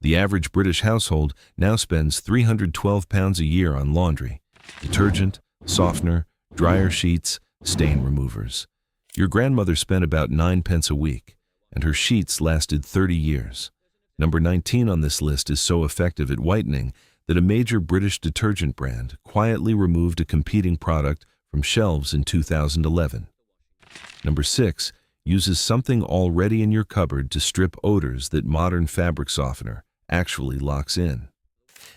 The average British household now spends £312 a year on laundry, detergent, softener, dryer sheets, stain removers. Your grandmother spent about 9 pence a week, and her sheets lasted 30 years. Number 19 on this list is so effective at whitening that a major British detergent brand quietly removed a competing product from shelves in 2011. Number 6 uses something already in your cupboard to strip odors that modern fabric softener actually locks in.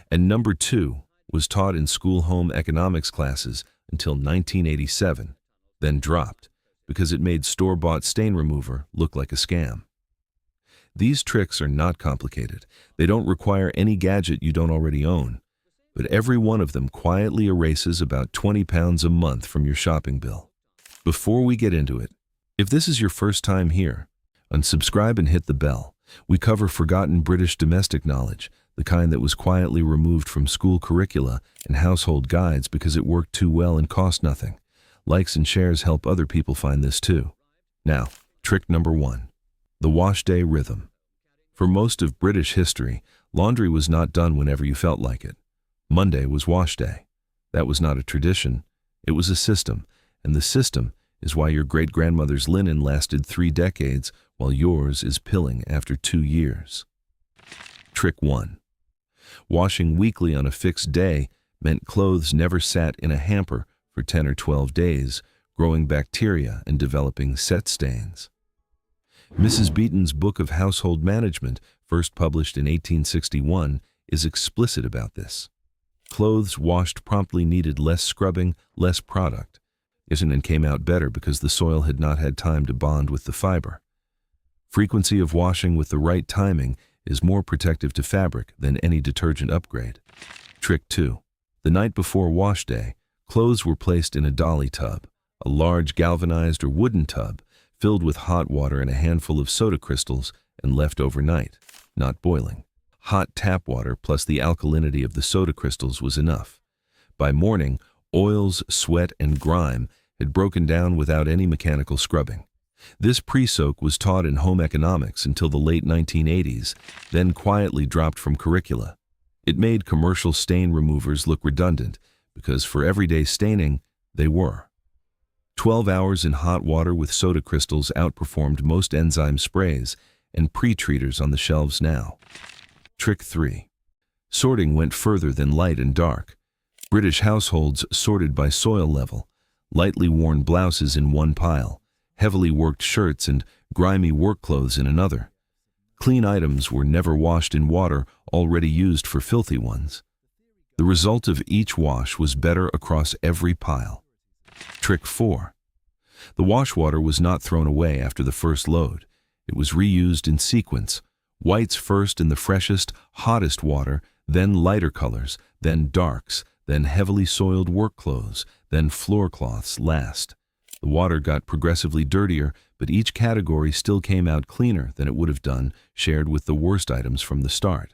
And number 2 was taught in school home economics classes until 1987, then dropped because it made store-bought stain remover look like a scam. These tricks are not complicated. They don't require any gadget you don't already own, but every one of them quietly erases about £20 a month from your shopping bill. Before we get into it, if this is your first time here, unsubscribe and hit the bell. We cover forgotten British domestic knowledge, the kind that was quietly removed from school curricula and household guides because it worked too well and cost nothing. Likes and shares help other people find this too. Now, trick number 1. The wash day rhythm. For most of British history, laundry was not done whenever you felt like it. Monday was wash day. That was not a tradition, it was a system, and the system is why your great-grandmother's linen lasted 3 decades while yours is pilling after 2 years. Trick 1. Washing weekly on a fixed day meant clothes never sat in a hamper for 10 or 12 days, growing bacteria and developing set stains. Mrs. Beeton's Book of Household Management, first published in 1861, is explicit about this. Clothes washed promptly needed less scrubbing, less product. And came out better because the soil had not had time to bond with the fiber. Frequency of washing with the right timing is more protective to fabric than any detergent upgrade. Trick 2. The night before wash day, clothes were placed in a dolly tub, a large galvanized or wooden tub filled with hot water and a handful of soda crystals and left overnight, not boiling. Hot tap water plus the alkalinity of the soda crystals was enough. By morning, oils, sweat, and grime had broken down without any mechanical scrubbing. This pre-soak was taught in home economics until the late 1980s, then quietly dropped from curricula. It made commercial stain removers look redundant, because for everyday staining, they were. 12 hours in hot water with soda crystals outperformed most enzyme sprays and pre-treaters on the shelves now. Trick 3. Sorting went further than light and dark. British households sorted by soil level, lightly worn blouses in one pile, heavily worked shirts and grimy work clothes in another. Clean items were never washed in water already used for filthy ones. The result of each wash was better across every pile. Trick 4. The wash water was not thrown away after the first load. It was reused in sequence, whites first in the freshest, hottest water, then lighter colors, then darks, then heavily soiled work clothes, then floor cloths last. The water got progressively dirtier, but each category still came out cleaner than it would have done shared with the worst items from the start.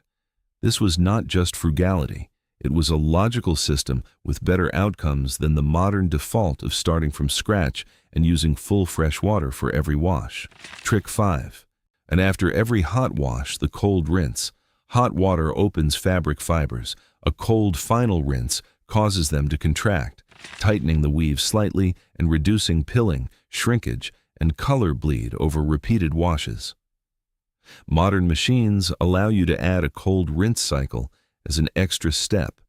This was not just frugality. It was a logical system with better outcomes than the modern default of starting from scratch and using full fresh water for every wash. Trick 5. And after every hot wash, the cold rinse. Hot water opens fabric fibers. A cold final rinse causes them to contract, tightening the weave slightly and reducing pilling, shrinkage, and color bleed over repeated washes. Modern machines allow you to add a cold rinse cycle as an extra step.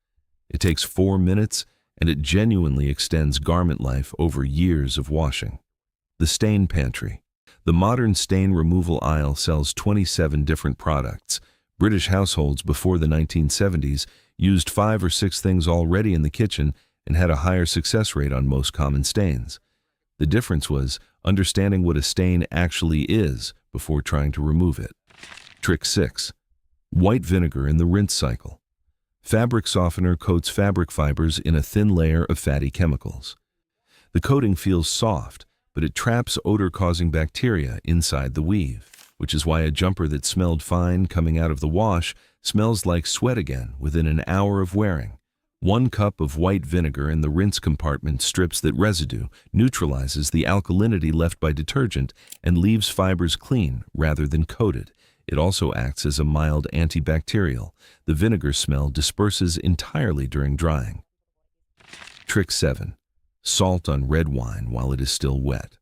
It takes 4 minutes and it genuinely extends garment life over years of washing. The stain pantry. The modern stain removal aisle sells 27 different products. British households before the 1970s used 5 or 6 things already in the kitchen and had a higher success rate on most common stains. The difference was understanding what a stain actually is before trying to remove it. Trick 6. White vinegar in the rinse cycle. Fabric softener coats fabric fibers in a thin layer of fatty chemicals. The coating feels soft, but it traps odor-causing bacteria inside the weave, which is why a jumper that smelled fine coming out of the wash smells like sweat again within an hour of wearing. 1 cup of white vinegar in the rinse compartment strips that residue, neutralizes the alkalinity left by detergent, and leaves fibers clean rather than coated. It also acts as a mild antibacterial. The vinegar smell disperses entirely during drying. Trick 7. Salt on red wine while it is still wet.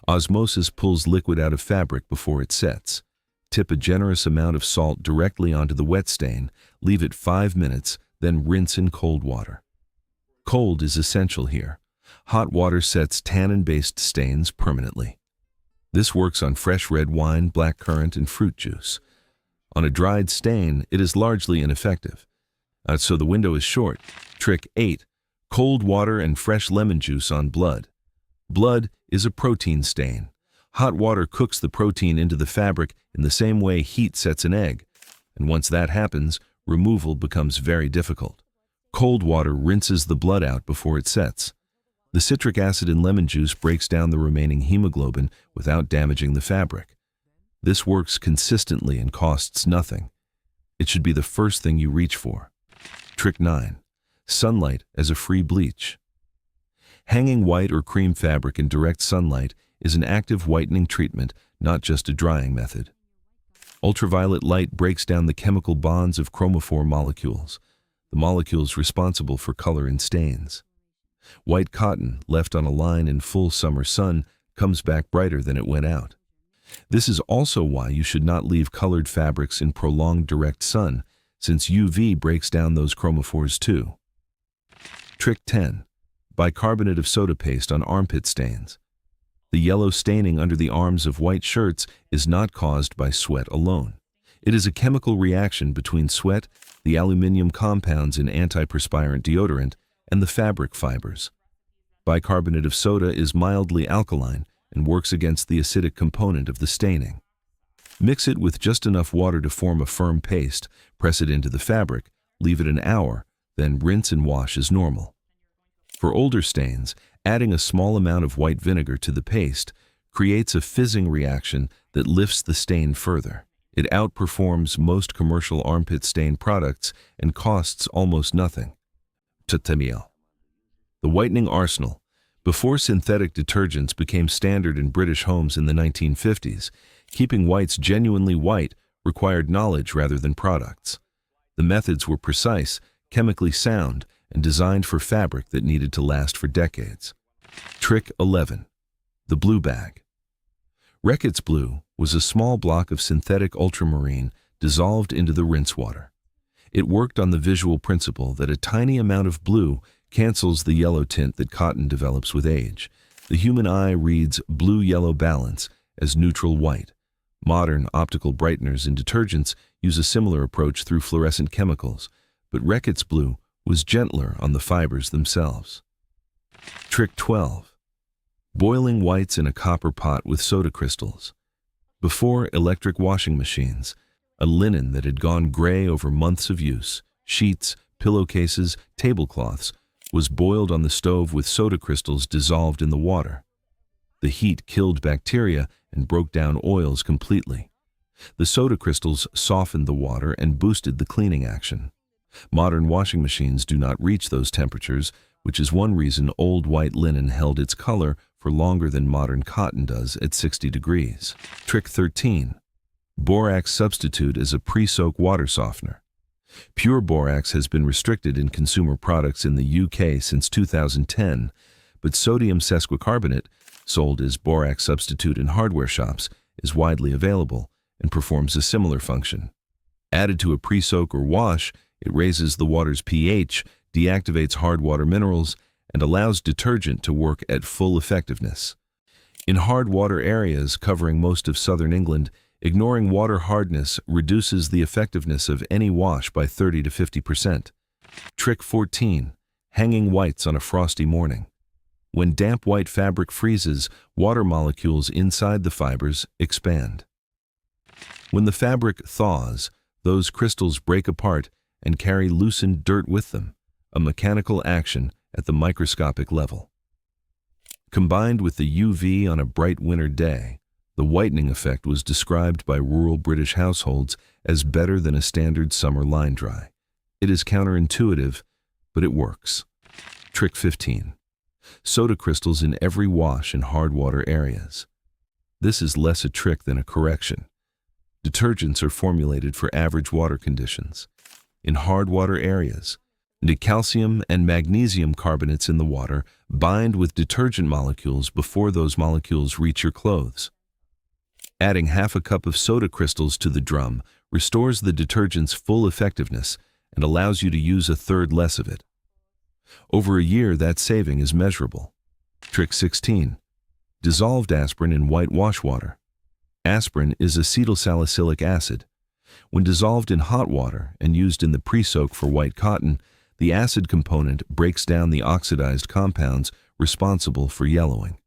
Osmosis pulls liquid out of fabric before it sets. Tip a generous amount of salt directly onto the wet stain, leave it 5 minutes, then rinse in cold water. Cold is essential here. Hot water sets tannin-based stains permanently. This works on fresh red wine, blackcurrant, and fruit juice. On a dried stain, it is largely ineffective. So the window is short. Trick 8. Cold water and fresh lemon juice on blood. Blood is a protein stain. Hot water cooks the protein into the fabric in the same way heat sets an egg, and once that happens, removal becomes very difficult. Cold water rinses the blood out before it sets. The citric acid in lemon juice breaks down the remaining hemoglobin without damaging the fabric. This works consistently and costs nothing. It should be the first thing you reach for. Trick 9. Sunlight as a free bleach. Hanging white or cream fabric in direct sunlight is an active whitening treatment, not just a drying method. Ultraviolet light breaks down the chemical bonds of chromophore molecules, the molecules responsible for color in stains. White cotton, left on a line in full summer sun, comes back brighter than it went out. This is also why you should not leave colored fabrics in prolonged direct sun, since UV breaks down those chromophores too. Trick 10. Bicarbonate of soda paste on armpit stains. The yellow staining under the arms of white shirts is not caused by sweat alone. It is a chemical reaction between sweat, the aluminum compounds in antiperspirant deodorant, and the fabric fibers. Bicarbonate of soda is mildly alkaline and works against the acidic component of the staining. Mix it with just enough water to form a firm paste, press it into the fabric, leave it an hour, then rinse and wash as normal. For older stains, adding a small amount of white vinegar to the paste creates a fizzing reaction that lifts the stain further. It outperforms most commercial armpit stain products and costs almost nothing. The whitening arsenal. Before synthetic detergents became standard in British homes in the 1950s, keeping whites genuinely white required knowledge rather than products. The methods were precise, chemically sound, and designed for fabric that needed to last for decades. Trick 11. The blue bag. Reckitt's Blue was a small block of synthetic ultramarine dissolved into the rinse water. It worked on the visual principle that a tiny amount of blue cancels the yellow tint that cotton develops with age. The human eye reads blue-yellow balance as neutral white. Modern optical brighteners and detergents use a similar approach through fluorescent chemicals, but Reckitt's Blue was gentler on the fibers themselves. Trick 12. Boiling whites in a copper pot with soda crystals. Before electric washing machines, a linen that had gone gray over months of use, sheets, pillowcases, tablecloths, was boiled on the stove with soda crystals dissolved in the water. The heat killed bacteria and broke down oils completely. The soda crystals softened the water and boosted the cleaning action. Modern washing machines do not reach those temperatures, which is one reason old white linen held its color for longer than modern cotton does at 60 degrees. Trick 13. Borax substitute as a pre-soak water softener. Pure borax has been restricted in consumer products in the UK since 2010, but sodium sesquicarbonate, sold as borax substitute in hardware shops, is widely available and performs a similar function. Added to a pre-soak or wash, it raises the water's pH, deactivates hard water minerals, and allows detergent to work at full effectiveness. In hard water areas covering most of southern England, ignoring water hardness reduces the effectiveness of any wash by 30 to 50%. Trick 14. Hanging whites on a frosty morning. When damp white fabric freezes, water molecules inside the fibers expand. When the fabric thaws, those crystals break apart and carry loosened dirt with them, a mechanical action at the microscopic level. Combined with the UV on a bright winter day, the whitening effect was described by rural British households as better than a standard summer line dry. It is counterintuitive, but it works. Trick 15. Soda crystals in every wash in hard water areas. This is less a trick than a correction. Detergents are formulated for average water conditions. In hard water areas, the calcium and magnesium carbonates in the water bind with detergent molecules before those molecules reach your clothes. Adding half a cup of soda crystals to the drum restores the detergent's full effectiveness and allows you to use a third less of it. Over a year, that saving is measurable. Trick 16. Dissolved aspirin in white wash water. Aspirin is acetylsalicylic acid. When dissolved in hot water and used in the pre-soak for white cotton, the acid component breaks down the oxidized compounds responsible for yellowing.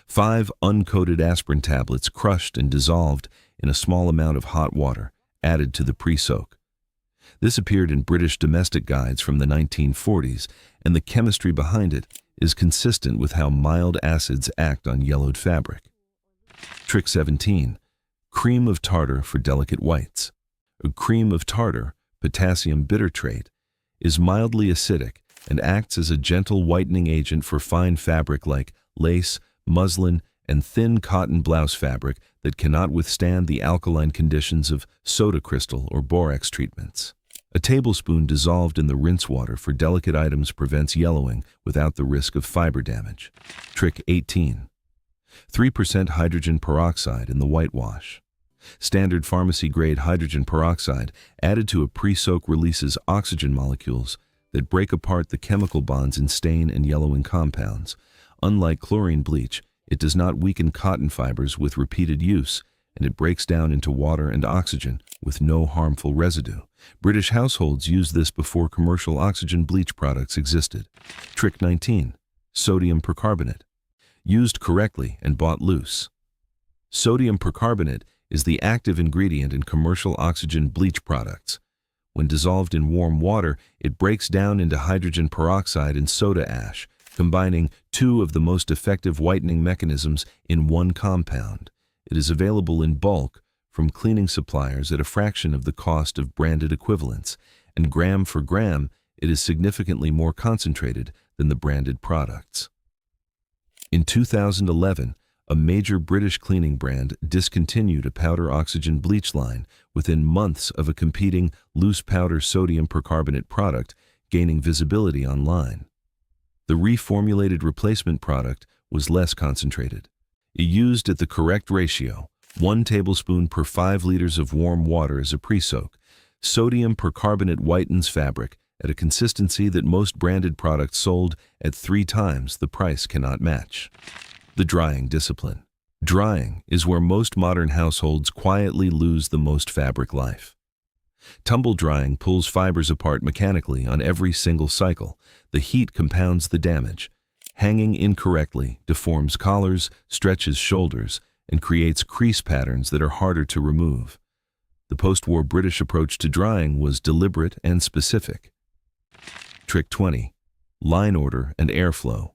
5 uncoated aspirin tablets crushed and dissolved in a small amount of hot water added to the pre-soak. This appeared in British domestic guides from the 1940s, and the chemistry behind it is consistent with how mild acids act on yellowed fabric. Trick 17. Cream of tartar for delicate whites. A cream of tartar, potassium bitartrate, is mildly acidic and acts as a gentle whitening agent for fine fabric like lace, muslin, and thin cotton blouse fabric that cannot withstand the alkaline conditions of soda crystal or borax treatments. A tablespoon dissolved in the rinse water for delicate items prevents yellowing without the risk of fiber damage. Trick 18. 3% hydrogen peroxide in the whitewash. Standard pharmacy-grade hydrogen peroxide added to a pre-soak releases oxygen molecules that break apart the chemical bonds in stain and yellowing compounds. Unlike chlorine bleach, it does not weaken cotton fibers with repeated use, and it breaks down into water and oxygen with no harmful residue. British households used this before commercial oxygen bleach products existed. Trick 19. Sodium percarbonate. Used correctly and bought loose. Sodium percarbonate is the active ingredient in commercial oxygen bleach products. When dissolved in warm water, it breaks down into hydrogen peroxide and soda ash, combining 2 of the most effective whitening mechanisms in one compound. It is available in bulk from cleaning suppliers at a fraction of the cost of branded equivalents, and gram for gram, it is significantly more concentrated than the branded products. In 2011, a major British cleaning brand discontinued a powder oxygen bleach line within months of a competing loose powder sodium percarbonate product gaining visibility online. The reformulated replacement product was less concentrated. It used at the correct ratio, 1 tablespoon per 5 liters of warm water as a pre-soak. Sodium percarbonate whitens fabric at a consistency that most branded products sold at 3 times the price cannot match. The drying discipline. Drying is where most modern households quietly lose the most fabric life. Tumble drying pulls fibers apart mechanically on every single cycle. The heat compounds the damage. Hanging incorrectly deforms collars, stretches shoulders, and creates crease patterns that are harder to remove. The post-war British approach to drying was deliberate and specific. Trick 20. Line order and airflow.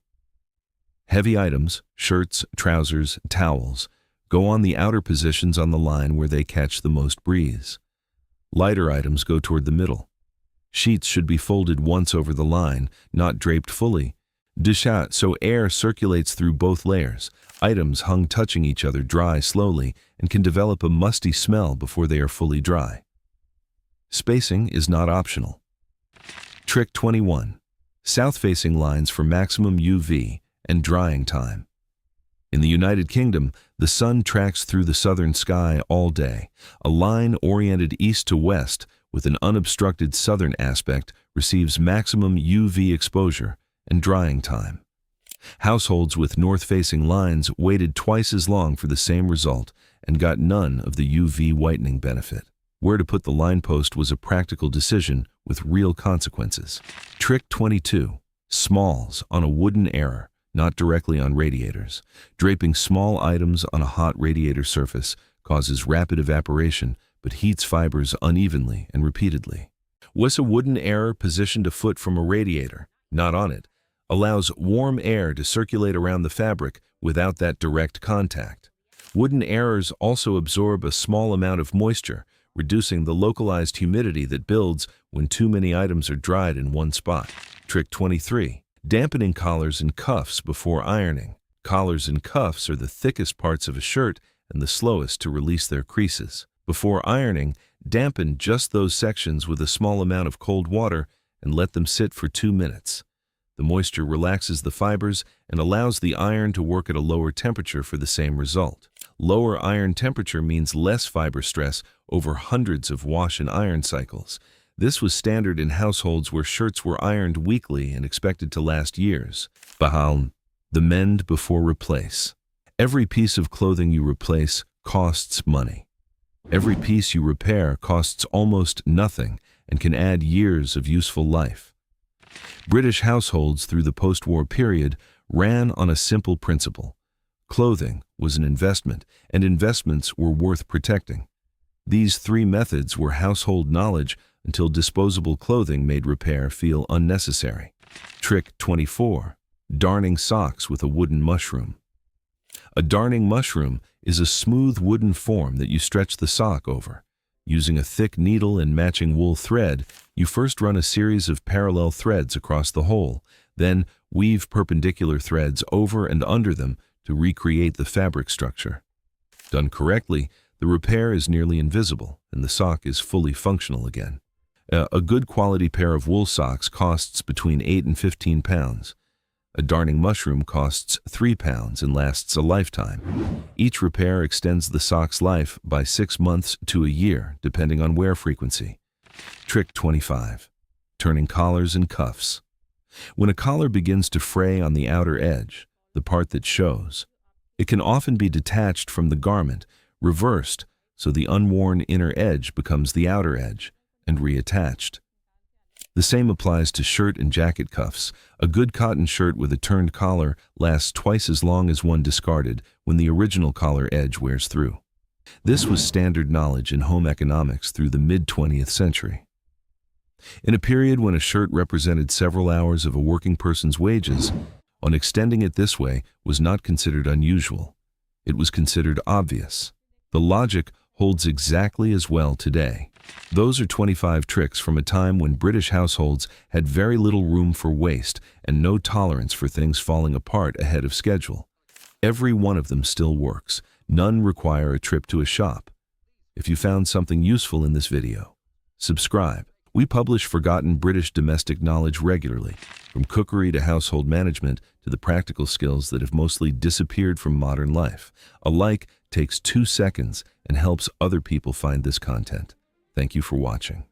Heavy items, shirts, trousers, towels, go on the outer positions on the line where they catch the most breeze. Lighter items go toward the middle. Sheets should be folded once over the line, not draped fully. Déchat so air circulates through both layers. Items hung touching each other dry slowly and can develop a musty smell before they are fully dry. Spacing is not optional. Trick 21. South-facing lines for maximum UV and drying time. In the United Kingdom, the sun tracks through the southern sky all day. A line oriented east to west with an unobstructed southern aspect receives maximum UV exposure and drying time. Households with north-facing lines waited twice as long for the same result and got none of the UV whitening benefit. Where to put the line post was a practical decision with real consequences. Trick 22. Smalls on a wooden error, not directly on radiators. Draping small items on a hot radiator surface causes rapid evaporation but heats fibers unevenly and repeatedly. Was a wooden error positioned a foot from a radiator, not on it, allows warm air to circulate around the fabric without that direct contact. Wooden errors also absorb a small amount of moisture, reducing the localized humidity that builds when too many items are dried in one spot. Trick 23. Dampening collars and cuffs before ironing. Collars and cuffs are the thickest parts of a shirt and the slowest to release their creases. Before ironing, dampen just those sections with a small amount of cold water and let them sit for 2 minutes. The moisture relaxes the fibers and allows the iron to work at a lower temperature for the same result. Lower iron temperature means less fiber stress over hundreds of wash and iron cycles. This was standard in households where shirts were ironed weekly and expected to last years. Bahal, the mend before replace. Every piece of clothing you replace costs money. Every piece you repair costs almost nothing and can add years of useful life. British households through the post-war period ran on a simple principle. Clothing was an investment, and investments were worth protecting. These 3 methods were household knowledge until disposable clothing made repair feel unnecessary. Trick 24. Darning socks with a wooden mushroom. A darning mushroom is a smooth wooden form that you stretch the sock over. Using a thick needle and matching wool thread, you first run a series of parallel threads across the hole, then weave perpendicular threads over and under them to recreate the fabric structure. Done correctly, the repair is nearly invisible and the sock is fully functional again. A good quality pair of wool socks costs between 8 and 15 pounds. A darning mushroom costs 3 pounds and lasts a lifetime. Each repair extends the sock's life by 6 months to a year, depending on wear frequency. Trick 25. Turning collars and cuffs. When a collar begins to fray on the outer edge, the part that shows, it can often be detached from the garment, reversed, so the unworn inner edge becomes the outer edge, and reattached. The same applies to shirt and jacket cuffs. A good cotton shirt with a turned collar lasts twice as long as one discarded when the original collar edge wears through. This was standard knowledge in home economics through the mid-20th century. In a period when a shirt represented several hours of a working person's wages, extending it this way was not considered unusual. It was considered obvious. The logic holds exactly as well today. Those are 25 tricks from a time when British households had very little room for waste and no tolerance for things falling apart ahead of schedule. Every one of them still works. None require a trip to a shop. If you found something useful in this video, subscribe. We publish forgotten British domestic knowledge regularly, from cookery to household management to the practical skills that have mostly disappeared from modern life. A like takes 2 seconds and helps other people find this content. Thank you for watching.